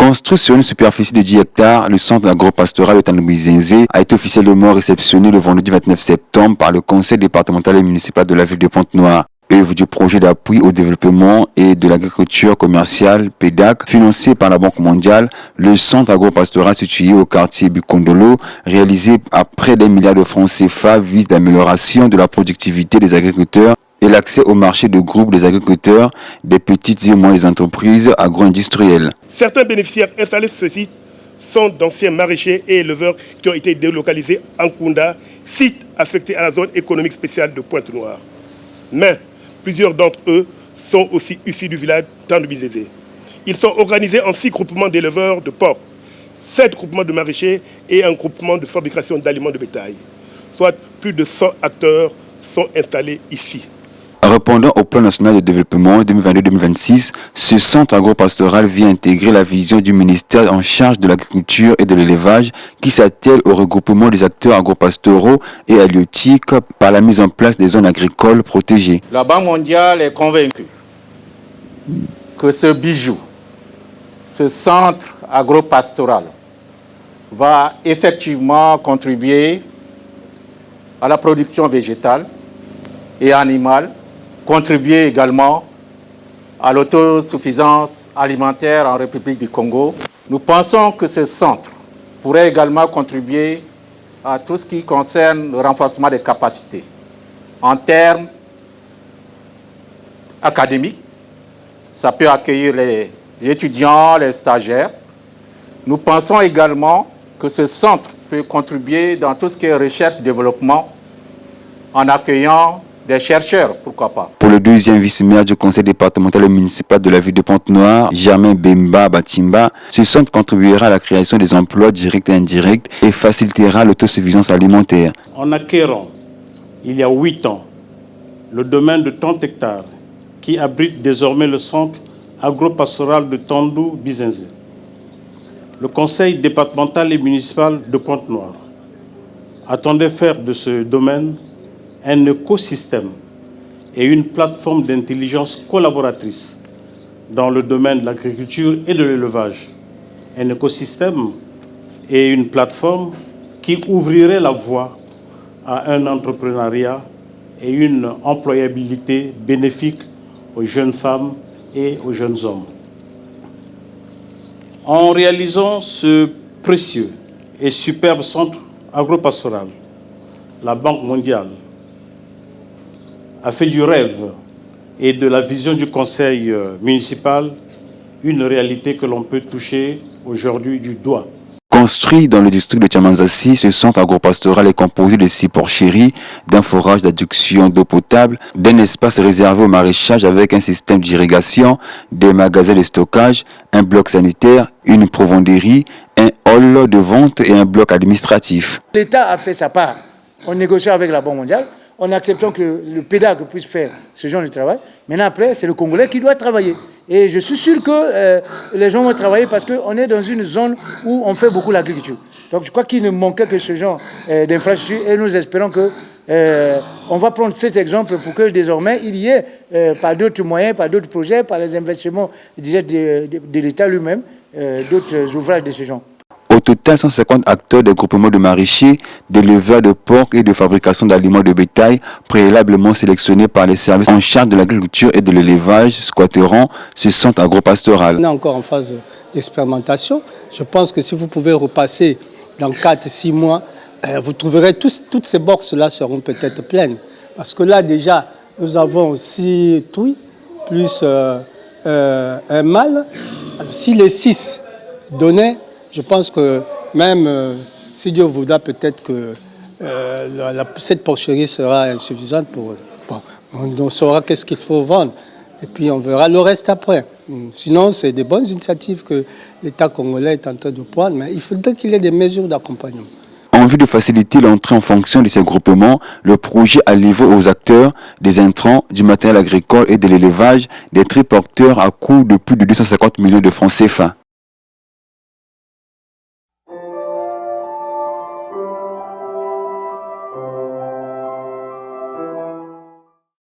Construit sur une superficie de 10 hectares, le centre agro-pastoral de Tandou-Bizenze a été officiellement réceptionné le vendredi 29 septembre par le conseil départemental et municipal de la ville de Pointe-Noire. Œuvre du projet d'appui au développement et de l'agriculture commerciale PEDAC, financé par la Banque mondiale, le centre agro-pastoral situé au quartier Bikondolo, réalisé à près d'1 milliard de francs CFA, vise l'amélioration de la productivité des agriculteurs et l'accès au marché de groupe des agriculteurs, des petites et moyennes entreprises agro-industrielles. Certains bénéficiaires installés sur ce site sont d'anciens maraîchers et éleveurs qui ont été délocalisés en Kounda, site affecté à la zone économique spéciale de Pointe-Noire. Mais plusieurs d'entre eux sont aussi issus du village Tandou-Bizenze. Ils sont organisés en 6 groupements d'éleveurs de porcs, 7 groupements de maraîchers et un groupement de fabrication d'aliments de bétail. Soit plus de 100 acteurs sont installés ici. Répondant au plan national de développement 2022-2026, ce centre agro-pastoral vient intégrer la vision du ministère en charge de l'agriculture et de l'élevage qui s'attelle au regroupement des acteurs agro-pastoraux et halieutiques par la mise en place des zones agricoles protégées. La Banque mondiale est convaincue que ce bijou, ce centre agro-pastoral, va effectivement contribuer à la production végétale et animale, contribuer également à l'autosuffisance alimentaire en République du Congo. Nous pensons que ce centre pourrait également contribuer à tout ce qui concerne le renforcement des capacités en termes académiques. Ça peut accueillir les étudiants, les stagiaires. Nous pensons également que ce centre peut contribuer dans tout ce qui est recherche-développement en accueillant des chercheurs, pourquoi pas. Pour le deuxième vice-maire du conseil départemental et municipal de la ville de Pointe-Noire, Germain Bemba Batimba, ce centre contribuera à la création des emplois directs et indirects et facilitera l'autosuffisance alimentaire. En acquérant, il y a 8 ans, le domaine de 30 hectares qui abrite désormais le centre agro-pastoral de Tandou-Bizenze, le conseil départemental et municipal de Pointe-Noire attendait faire de ce domaine un écosystème et une plateforme d'intelligence collaboratrice dans le domaine de l'agriculture et de l'élevage. Un écosystème et une plateforme qui ouvrirait la voie à un entrepreneuriat et une employabilité bénéfique aux jeunes femmes et aux jeunes hommes. En réalisant ce précieux et superbe centre agro-pastoral, la Banque mondiale a fait du rêve et de la vision du conseil municipal une réalité que l'on peut toucher aujourd'hui du doigt. Construit dans le district de Tchamanzassi, ce centre agro-pastoral est composé de 6 porcheries, d'un forage d'adduction d'eau potable, d'un espace réservé au maraîchage avec un système d'irrigation, des magasins de stockage, un bloc sanitaire, une provenderie, un hall de vente et un bloc administratif. L'État a fait sa part en négociant avec la Banque mondiale, en acceptant que le PEDAC puisse faire ce genre de travail. Maintenant, après, c'est le Congolais qui doit travailler. Et je suis sûr que les gens vont travailler parce qu'on est dans une zone où on fait beaucoup l'agriculture. Donc je crois qu'il ne manquait que ce genre d'infrastructure et nous espérons que on va prendre cet exemple pour que désormais il y ait, par d'autres moyens, par d'autres projets, par les investissements de l'État lui-même, d'autres ouvrages de ce genre. Au total, 150 acteurs des groupements de maraîchers, d'éleveurs de porcs et de fabrication d'aliments de bétail, préalablement sélectionnés par les services en charge de l'agriculture et de l'élevage, squatteront ce centre agro-pastoral. On est encore en phase d'expérimentation. Je pense que si vous pouvez repasser dans 4-6 mois, vous trouverez toutes ces boxes-là seront peut-être pleines. Parce que là, déjà, nous avons 6 truies, plus un mâle. Si les 6 donnaient, je pense que même si Dieu voudra, peut-être que cette porcherie sera insuffisante pour... Bon, on saura qu'est-ce qu'il faut vendre et puis on verra le reste après. Sinon, c'est des bonnes initiatives que l'État congolais est en train de prendre, mais il faudrait qu'il y ait des mesures d'accompagnement. En vue de faciliter l'entrée en fonction de ces groupements, le projet a livré aux acteurs des intrants, du matériel agricole et de l'élevage des triporteurs à coût de plus de 250 millions de francs CFA.